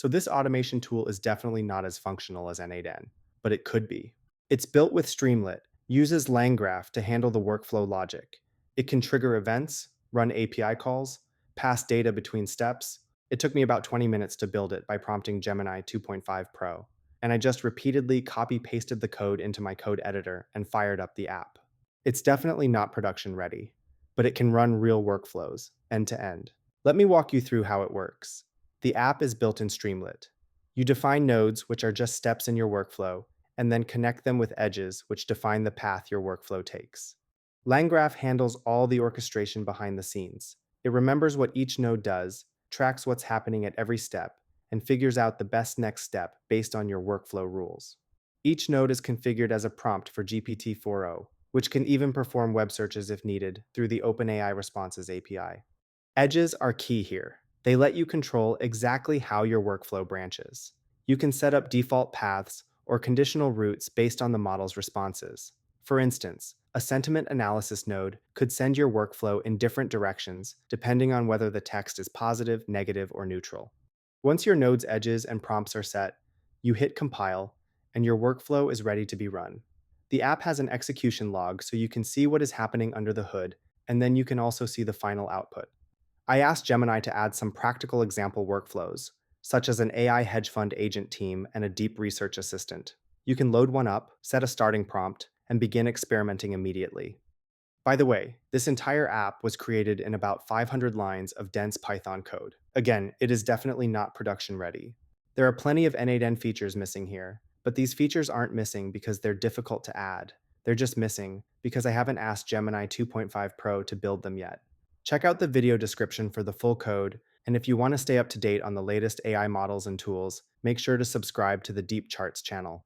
So this automation tool is definitely not as functional as N8N, but it could be. It's built with Streamlit, uses LangGraph to handle the workflow logic. It can trigger events, run API calls, pass data between steps. It took me about 20 minutes to build it by prompting Gemini 2.5 Pro, and I just repeatedly copy-pasted the code into my code editor and fired up the app. It's definitely not production ready, but it can run real workflows, end to end. Let me walk you through how it works. The app is built in Streamlit. You define nodes, which are just steps in your workflow, and then connect them with edges, which define the path your workflow takes. LangGraph handles all the orchestration behind the scenes. It remembers what each node does, tracks what's happening at every step, and figures out the best next step based on your workflow rules. Each node is configured as a prompt for GPT-4o, which can even perform web searches if needed through the OpenAI Responses API. Edges are key here. They let you control exactly how your workflow branches. You can set up default paths or conditional routes based on the model's responses. For instance, a sentiment analysis node could send your workflow in different directions depending on whether the text is positive, negative, or neutral. Once your node's edges and prompts are set, you hit compile, and your workflow is ready to be run. The app has an execution log so you can see what is happening under the hood, and then you can also see the final output. I asked Gemini to add some practical example workflows, such as an AI hedge fund agent team and a deep research assistant. You can load one up, set a starting prompt, and begin experimenting immediately. By the way, this entire app was created in about 500 lines of dense Python code. Again, it is definitely not production ready. There are plenty of N8N features missing here, but these features aren't missing because they're difficult to add. They're just missing because I haven't asked Gemini 2.5 Pro to build them yet. Check out the video description for the full code, and if you want to stay up to date on the latest AI models and tools, make sure to subscribe to the Deep Charts channel.